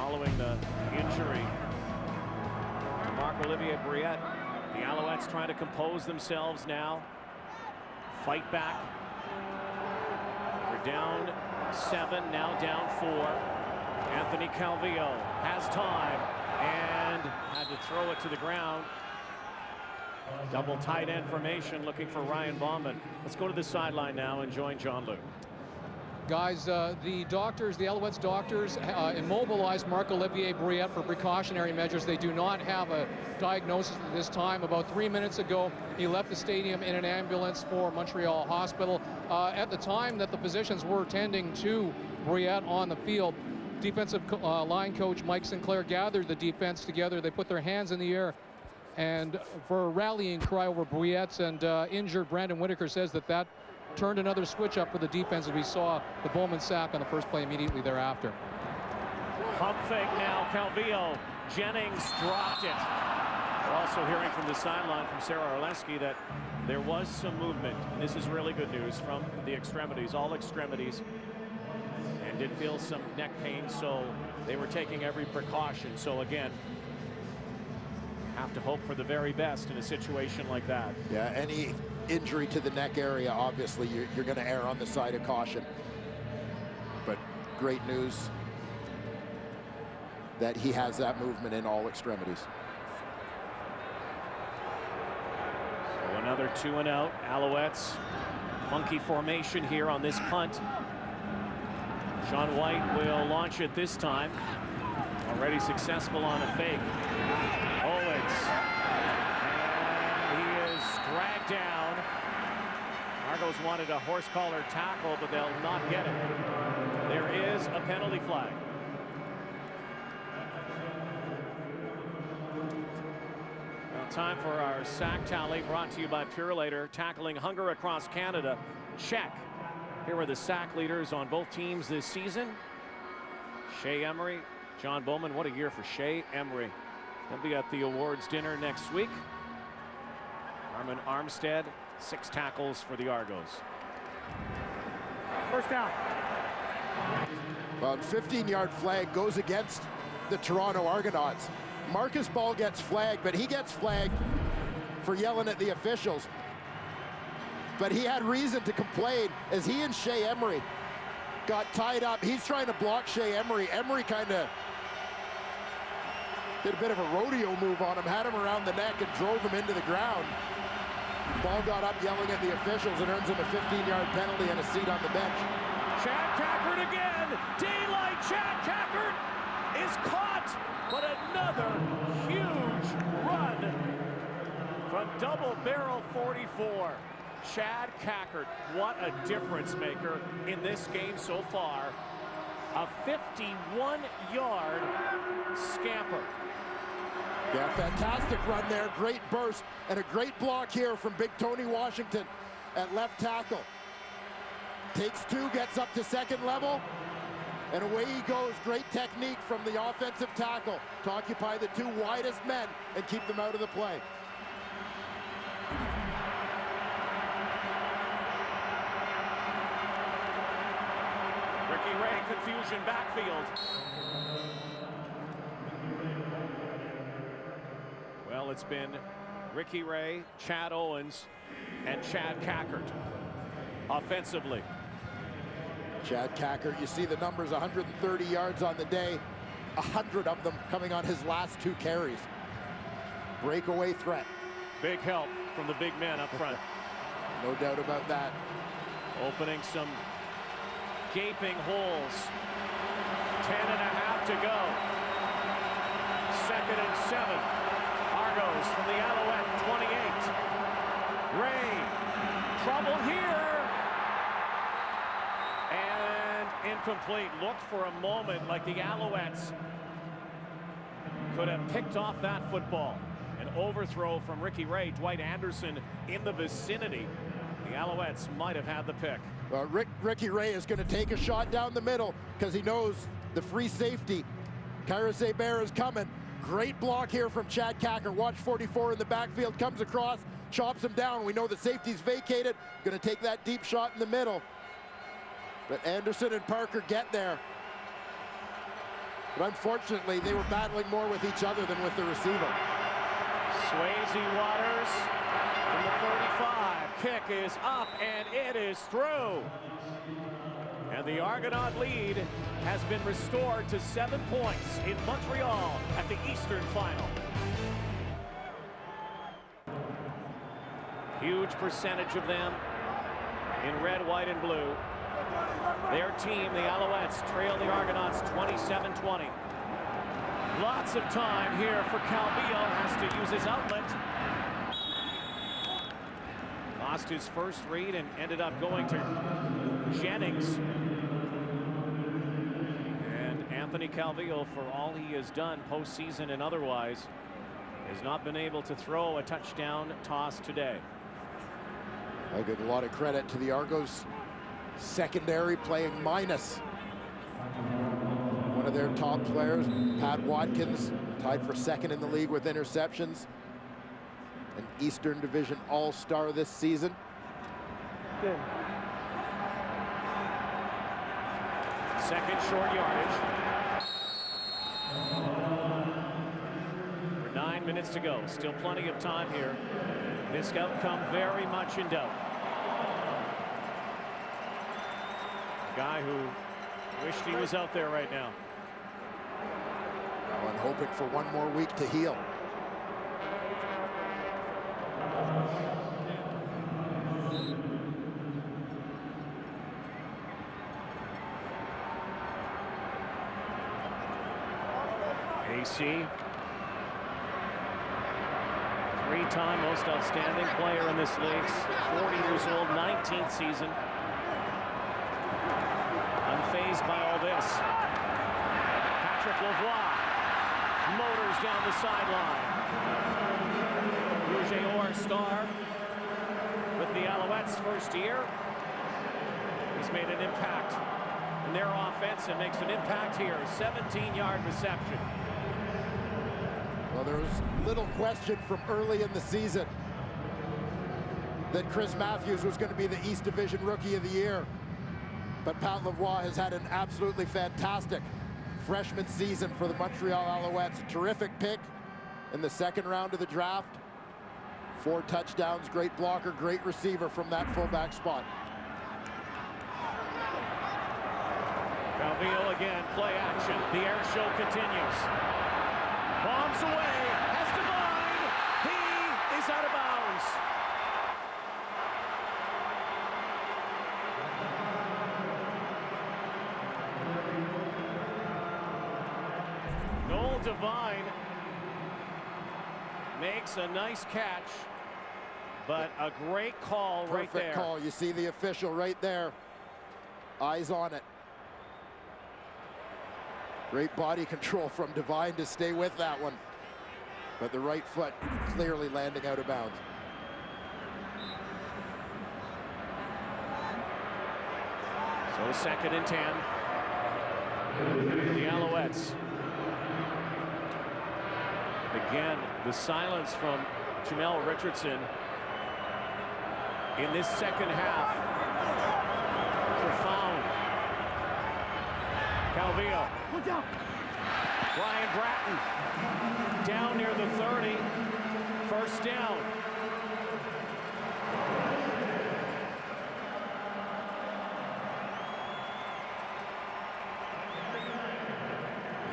following the injury to Marc-Olivier Brouillette. The Alouettes trying to compose themselves now. Fight back. We're down 7, now down 4. Anthony Calvillo has time and had to throw it to the ground. Double tight end formation looking for Ryan Bauman. Let's go to the sideline now and join John Luke. Guys, the doctors, the Alouettes doctors, immobilized Marc-Olivier Brouillette for precautionary measures. They do not have a diagnosis at this time. About 3 minutes ago, he left the stadium in an ambulance for Montreal Hospital. At the time that the physicians were tending to Brouillette on the field, defensive line coach Mike Sinclair gathered the defense together. They put their hands in the air and for a rallying cry over Brouillette's, and injured Brandon Whitaker says that turned another switch up for the defense as we saw the Bowman sack on the first play immediately thereafter. Pump fake now, Calvillo. Jennings dropped it. We're also hearing from the sideline from Sarah Orlesky that there was some movement. And this is really good news from the extremities, all extremities. And did feel some neck pain, so they were taking every precaution. So again, have to hope for the very best in a situation like that. Yeah, any injury to the neck area, obviously you're going to err on the side of caution. But great news that he has that movement in all extremities. So another 2 and out. Alouettes, funky formation here on this punt. Sean White will launch it this time. Already successful on a fake. Owens. And he is dragged down. Argos wanted a horse collar tackle, but they'll not get it. There is a penalty flag. Now time for our sack tally, brought to you by Purelator, tackling hunger across Canada. Check. Here are the sack leaders on both teams this season. Shea Emery, John Bowman. What a year for Shea Emery. He'll be at the awards dinner next week. Armin Armstead, 6 tackles for the Argos. First down. Well, 15-yard flag goes against the Toronto Argonauts. Marcus Ball gets flagged, but he gets flagged for yelling at the officials. But he had reason to complain as he and Shea Emery got tied up. He's trying to block Shea Emery. Emery kind of did a bit of a rodeo move on him, had him around the neck and drove him into the ground. Ball got up yelling at the officials and earns him a 15-yard penalty and a seat on the bench. Chad Cackert again. Daylight. Chad Cackert is caught, but another huge run from double barrel 44. Chad Cackert, what a difference maker in this game so far. A 51-yard scamper. Yeah, fantastic run there, great burst, and a great block here from Big Tony Washington at left tackle. Takes 2, gets up to second level, and away he goes. Great technique from the offensive tackle to occupy the 2 widest men and keep them out of the play. Ricky Ray, confusion backfield. Well, it's been Ricky Ray, Chad Owens, and Chad Cackert offensively. Chad Cackert, you see the numbers, 130 yards on the day, 100 of them coming on his last 2 carries. Breakaway threat. Big help from the big men up front. No doubt about that. Opening some gaping holes. 10.5 to go. 2nd and 7. Argos from the Alouette 28. Ray, trouble here. And incomplete. Looked for a moment like the Alouettes could have picked off that football. An overthrow from Ricky Ray. Dwight Anderson in the vicinity. The Alouettes might have had the pick. Well, Ricky Ray is going to take a shot down the middle because he knows the free safety. Kairos Hebert is coming. Great block here from Chad Cackert. Watch 44 in the backfield, comes across, chops him down. We know the safety's vacated. Going to take that deep shot in the middle. But Anderson and Parker get there. But unfortunately, they were battling more with each other than with the receiver. Swayze Waters from the 35. Kick is up, and it is through. And the Argonaut lead has been restored to 7 points in Montreal at the Eastern Final. Huge percentage of them in red, white, and blue. Their team, the Alouettes, trail the Argonauts 27-20. Lots of time here for Calvillo, has to use his outlet. Lost his first read and ended up going to Jennings. And Anthony Calvillo, for all he has done postseason and otherwise, has not been able to throw a touchdown toss today. I give a lot of credit to the Argos secondary playing minus one of their top players, Pat Watkins, tied for second in the league with interceptions. An Eastern Division All-Star this season. Good. Second short yardage. 9 minutes to go. Still plenty of time here. This outcome very much in doubt. A guy who wished he was out there right now. Well, and hoping for one more week to heal. AC, three-time most outstanding player in this league, 40 years old, 19th season. Unfazed by all this. Patrick Lavoie motors down the sideline. Rouge Or star with the Alouettes first year. He's made an impact in their offense and makes an impact here. 17-yard reception. Well, there was little question from early in the season that Chris Matthews was going to be the East Division Rookie of the Year. But Pat Lavoie has had an absolutely fantastic freshman season for the Montreal Alouettes. A terrific pick in the second round of the draft. 4 touchdowns, great blocker, great receiver from that fullback spot. Calvillo again, play action. The air show continues. Bombs away, has Devine. He is out of bounds. Noel Devine makes a nice catch, but a great call right there. Perfect call. You see the official right there. Eyes on it. Great body control from Devine to stay with that one. But the right foot clearly landing out of bounds. So 2nd and 10. The Alouettes. Again, the silence from Jamel Richardson in this second half. Profound. Calvillo. Brian Bratton down near the 30. First down.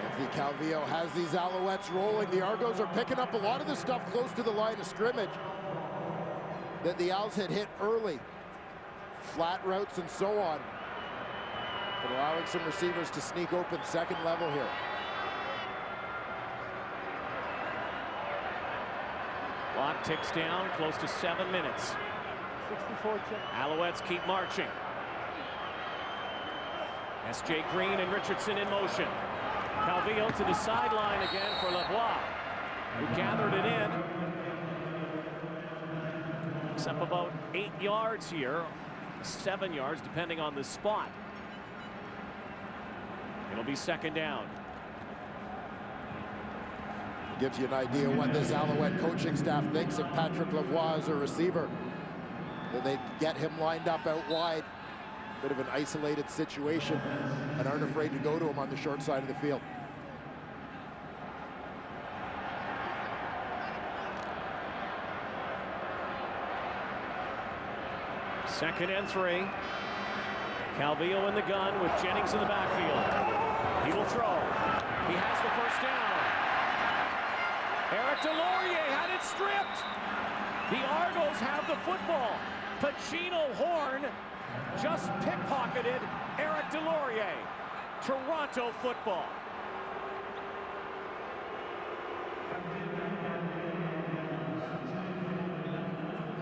Anthony Calvillo has these Alouettes rolling. The Argos are picking up a lot of the stuff close to the line of scrimmage that the Owls had hit early. Flat routes and so on. But allowing some receivers to sneak open second level here. Clock ticks down, close to 7 minutes. 64 check. Alouettes keep marching. S.J. Green and Richardson in motion. Calvillo to the sideline again for Lavoie, who gathered it in. Picks up about 8 yards here, 7 yards depending on the spot. It'll be second down. Gives you an idea what this Alouette coaching staff thinks of Patrick Lavoie as a receiver. That they get him lined up out wide. Bit of an isolated situation and aren't afraid to go to him on the short side of the field. 2nd and 3. Calvillo in the gun with Jennings in the backfield. He will throw. He has the first down. Eric Deslauriers had it stripped. The Argos have the football. Pacino Horn just pickpocketed Eric Deslauriers. Toronto football.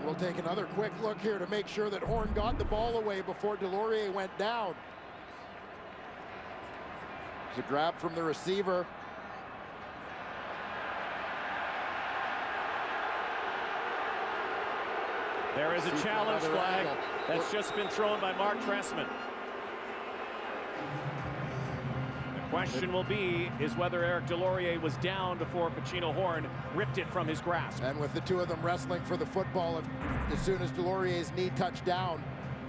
We'll take another quick look here to make sure that Horn got the ball away before Deslauriers went down. It's a grab from the receiver. There is a challenge flag that's just been thrown by Mark Trestman. The question will be is whether Eric Deslauriers was down before Pacino Horn ripped it from his grasp. And with the two of them wrestling for the football, as soon as Deslauriers' knee touched down,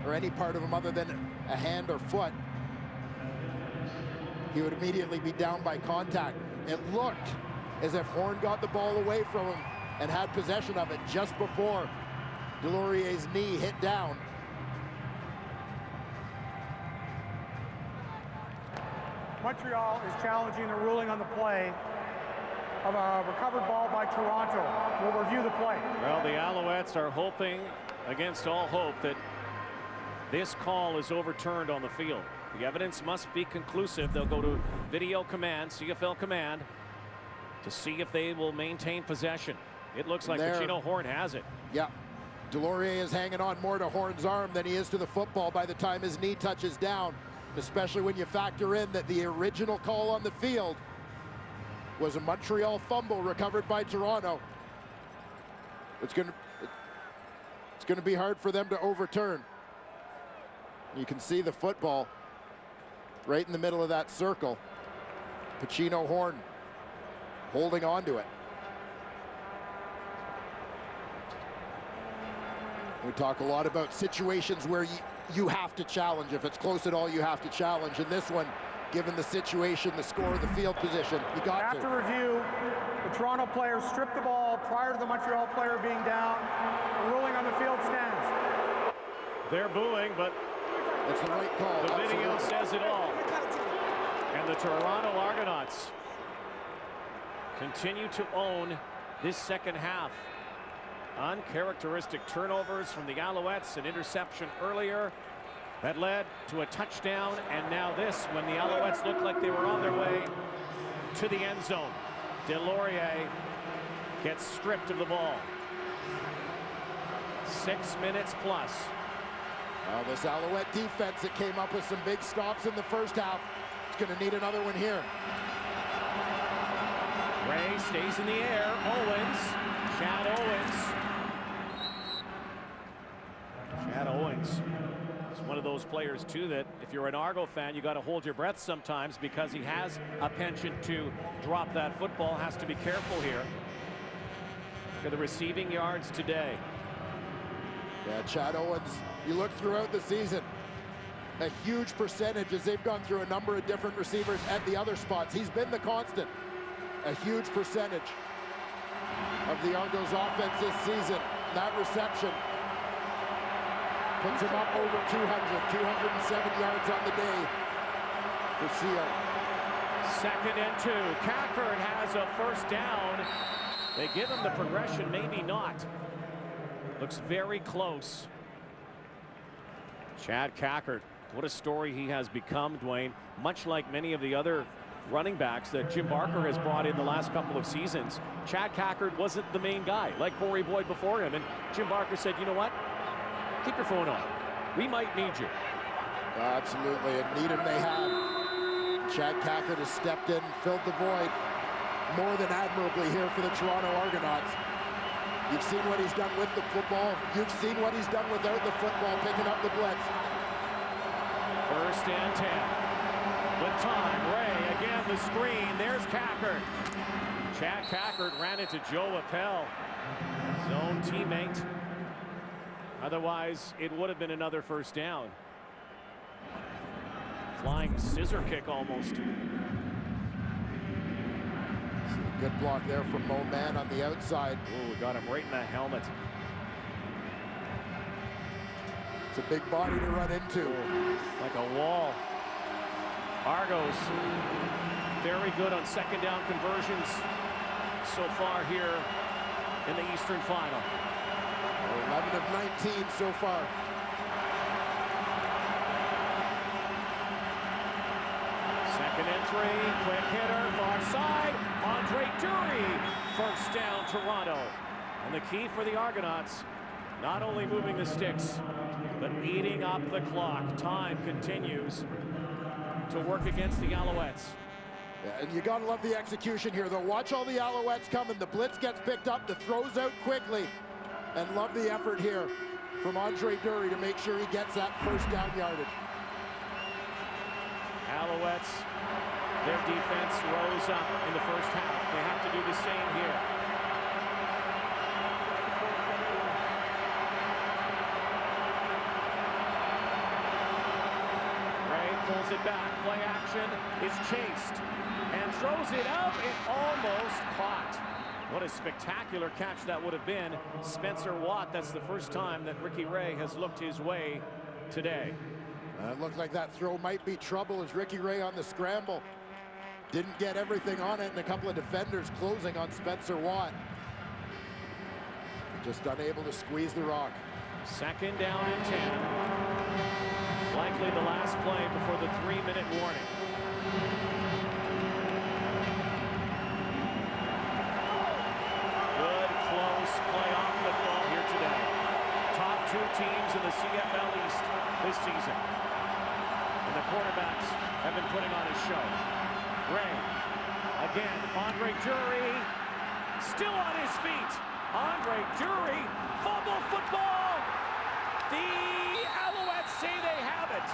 or any part of him other than a hand or foot, he would immediately be down by contact. It looked as if Horn got the ball away from him and had possession of it just before Deslauriers' knee hit down. Montreal is challenging the ruling on the play of a recovered ball by Toronto. We'll review the play. Well, the Alouettes are hoping against all hope that this call is overturned on the field. The evidence must be conclusive. They'll go to video command, CFL command, to see if they will maintain possession. It looks like Pacino Horn has it. Yeah. Deslauriers is hanging on more to Horn's arm than he is to the football by the time his knee touches down, especially when you factor in that the original call on the field was a Montreal fumble recovered by Toronto. It's going to be hard for them to overturn. You can see the football right in the middle of that circle. Pacino Horn holding on to it. We talk a lot about situations where you have to challenge. If it's close at all, you have to challenge. In this one, given the situation, the score, the field position, you got After review, the Toronto player stripped the ball prior to the Montreal player being down. The ruling on the field stands. They're booing, but it's the right call. The video says it all. And the Toronto Argonauts continue to own this second half. Uncharacteristic turnovers from the Alouettes, an interception earlier that led to a touchdown, and now this when the Alouettes looked like they were on their way to the end zone. Deslauriers gets stripped of the ball. 6 minutes plus. This Alouette defense that came up with some big stops in the first half, it's going to need another one here. Ray stays in the air. Owens, Chad Owens. Chad Owens is one of those players too that if you're an Argo fan, you got to hold your breath sometimes because he has a penchant to drop that football. Has to be careful here. Look at the receiving yards today. Yeah, Chad Owens, you look throughout the season, a huge percentage as they've gone through a number of different receivers at the other spots. He's been the constant. A huge percentage of the Argos offense this season. That reception puts him up over 207 yards on the day for Seal. 2nd and 2. Cackard has a first down. They give him the progression, maybe not. Looks very close. Chad Cackard, what a story he has become, Dwayne. Much like many of the other running backs that Jim Barker has brought in the last couple of seasons, Chad Cackard wasn't the main guy, like Corey Boyd before him. And Jim Barker said, you know what? Keep your phone on. We might need you. Absolutely, and need him they have. Chad Cackard has stepped in, filled the void more than admirably here for the Toronto Argonauts. You've seen what he's done with the football. You've seen what he's done without the football, picking up the blitz. 1st and 10. With time, Ray again the screen. There's Cackard. Chad Cackard ran into Joe Appel, his own teammate. Otherwise, it would have been another first down. Flying scissor kick almost. Good block there from Mo Man on the outside. Ooh, got him right in the helmet. It's a big body to run into. Like a wall. Argos very good on second down conversions so far here in the Eastern Final. 11 of 19 so far. Second and 3, quick hitter, far side, Andre Dury, first down Toronto. And the key for the Argonauts, not only moving the sticks, but eating up the clock. Time continues to work against the Alouettes. Yeah, and you gotta love the execution here, though. Watch all the Alouettes coming. The blitz gets picked up, the throws out quickly, and love the effort here from Andre Dury to make sure he gets that first down yardage. Alouettes, their defense rose up in the first half. They have to do the same here. Ray pulls it back. Play action is chased and throws it out. It almost caught. What a spectacular catch that would have been. Spencer Watt, that's the first time that Ricky Ray has looked his way today. It looked like that throw might be trouble as Ricky Ray on the scramble didn't get everything on it, and a couple of defenders closing on Spencer Watt. Just unable to squeeze the rock. Second down and 10. Likely the last play before the 3-minute warning. Good, close playoff football here today. Top two teams in the CFL East this season. And the quarterbacks have been putting on a show. Ray, again, Andre Dury, still on his feet. Andre Dury, fumble football. The Alouettes say they have it.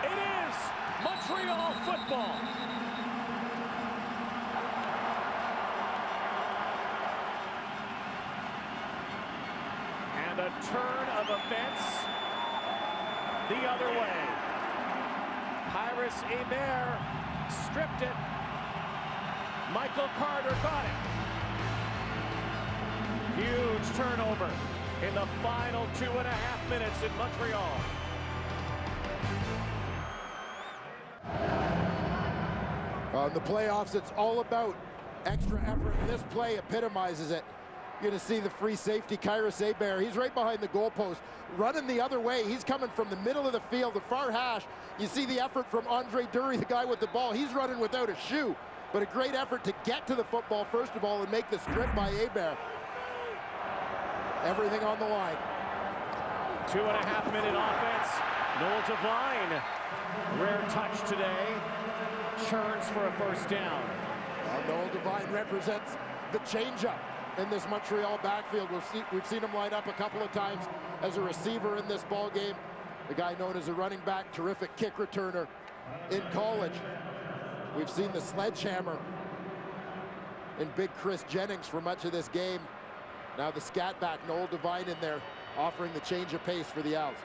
It is Montreal football. And a turn of events the other way. Pyrus Hebert stripped it. Michael Carter got it. Huge turnover in the final 2.5 minutes in Montreal. In the playoffs, it's all about extra effort. This play epitomizes it. You're going to see the free safety, Pyrus Hebert. He's right behind the goalpost, running the other way. He's coming from the middle of the field, the far hash. You see the effort from Andre Dury, the guy with the ball. He's running without a shoe, but a great effort to get to the football, first of all, and make the strip by Hebert. Everything on the line. 2.5-minute offense. Noel Devine, rare touch today. Churns for a first down. Noel Devine represents the changeup in this Montreal backfield. We've seen him line up a couple of times as a receiver in this ball game. The guy known as a running back, terrific kick returner in college. We've seen the sledgehammer in big Chris Jennings for much of this game. Now the scat back, Noel Devine in there, offering the change of pace for the Owls.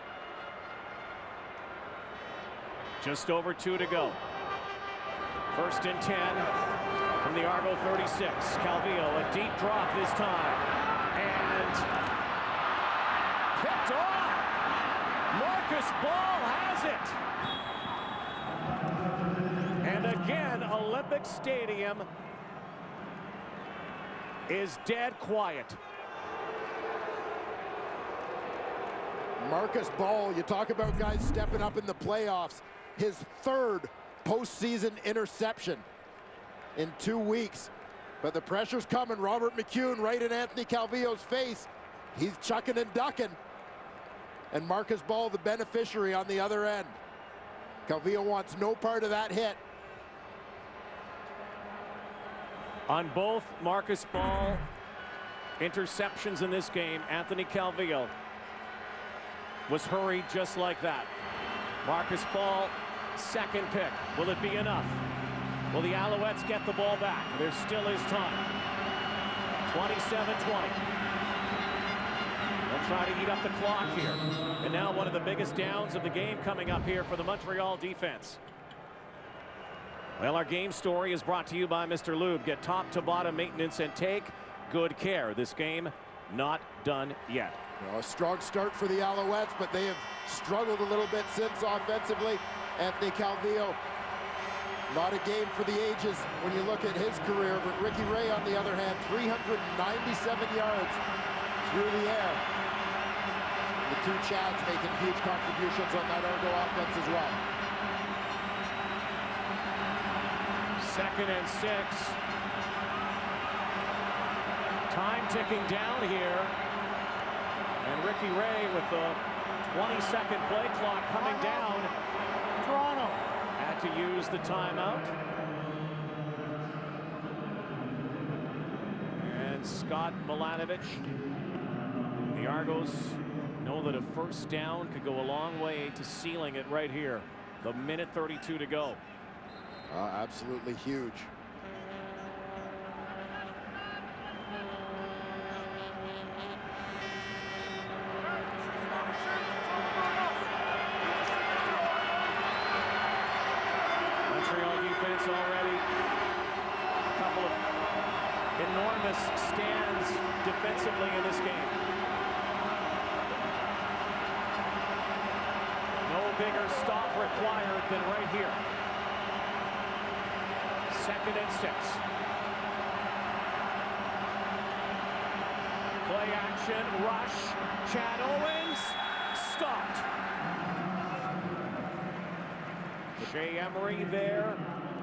Just over 2 to go. First and 10 from the Argo 36. Calvillo, a deep drop this time. And picked off. Marcus Ball has it. And again, Olympic Stadium is dead quiet. Marcus Ball, you talk about guys stepping up in the playoffs. His third postseason interception in 2 weeks. But the pressure's coming. Robert McCune right in Anthony Calvillo's face. He's chucking and ducking. And Marcus Ball, the beneficiary on the other end. Calvillo wants no part of that hit. On both Marcus Ball interceptions in this game, Anthony Calvillo was hurried just like that. Marcus Ball, second pick. Will it be enough? Will the Alouettes get the ball back? There still is time. 27-20. They'll try to eat up the clock here. And now one of the biggest downs of the game coming up here for the Montreal defense. Well, our game story is brought to you by Mr. Lube. Get top to bottom maintenance and take good care. This game not done yet. A strong start for the Alouettes, but they have struggled a little bit since offensively. Anthony Calvillo, not a game for the ages when you look at his career, but Ricky Ray, on the other hand, 397 yards through the air. The two Chads making huge contributions on that Argo offense as well. 2nd and 6. Time ticking down here. And Ricky Ray with the 20-second play clock coming down. Toronto. Had to use the timeout. And Scott Milanovich. The Argos know that a first down could go a long way to sealing it right here. The 1:32 to go. Absolutely huge. Montreal defense already. A couple of enormous stands defensively in this game. No bigger stop required than right here. 2nd and 6. Play action, rush. Chad Owens stopped. Shea Emery there.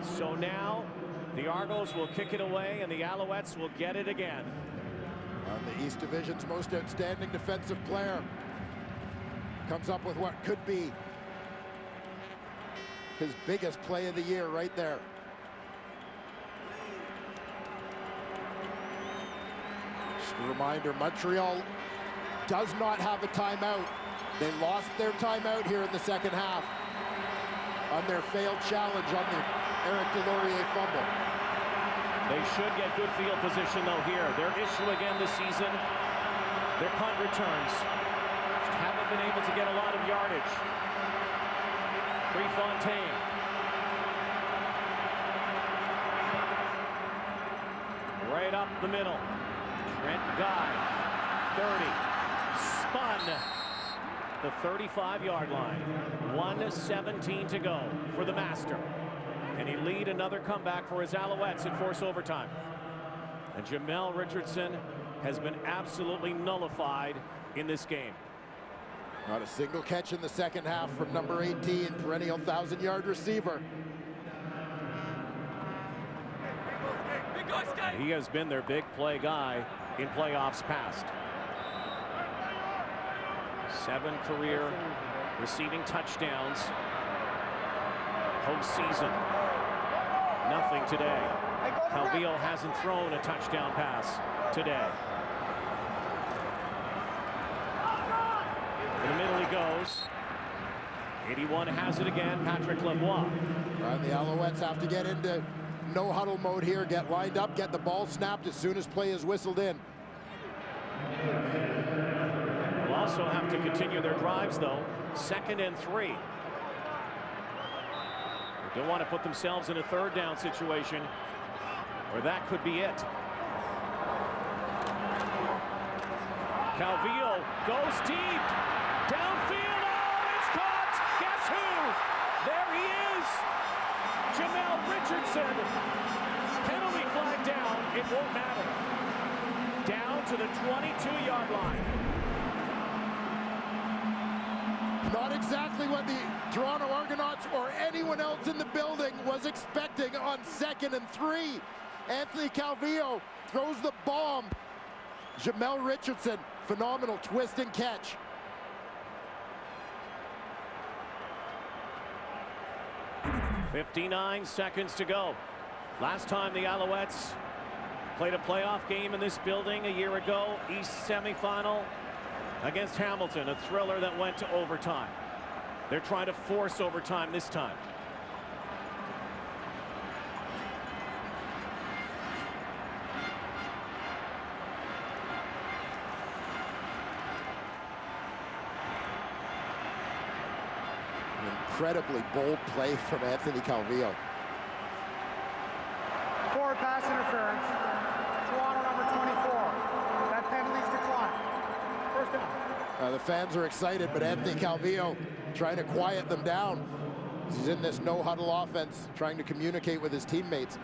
So now the Argos will kick it away and the Alouettes will get it again. The East Division's most outstanding defensive player comes up with what could be his biggest play of the year right there. Just a reminder, Montreal does not have a timeout. They lost their timeout here in the second half on their failed challenge on the Eric Deslauriers fumble. They should get good field position though here. Their issue again this season, their punt returns. Just haven't been able to get a lot of yardage. Prefontaine. Right up the middle. Trent Guy, 30, spun the 35-yard line. 1:17 to go for the master. Can he lead another comeback for his Alouettes and force overtime? And Jamel Richardson has been absolutely nullified in this game. Not a single catch in the second half from number 18, perennial 1,000-yard receiver. He has been their big play guy in playoffs past. 7 career receiving touchdowns. Postseason. Nothing today. Calvillo hasn't thrown a touchdown pass today. In the middle he goes. 81 has it again, Patrick Lavoie. The Alouettes have to get into no huddle mode here, get lined up, get the ball snapped as soon as play is whistled in. Will also have to continue their drives though. 2nd and 3. They don't want to put themselves in a 3rd down situation, or that could be it. Calvillo goes deep. Downfield. Oh, it's caught. Guess who? There he is. Jamel Richardson. Penalty flag down. It won't matter. Down to the 22-yard line. Not exactly what the Toronto Argonauts or anyone else in the building was expecting on 2nd and 3. Anthony Calvillo throws the bomb. Jamel Richardson, phenomenal twist and catch. .59 seconds to go. Last time the Alouettes played a playoff game in this building a year ago, East semifinal against Hamilton, a thriller that went to overtime. They're trying to force overtime this time. Incredibly bold play from Anthony Calvillo. Forward pass interference. Toronto number 24. That penalty's declined. The fans are excited, but Anthony Calvillo trying to quiet them down. He's in this no-huddle offense, trying to communicate with his teammates.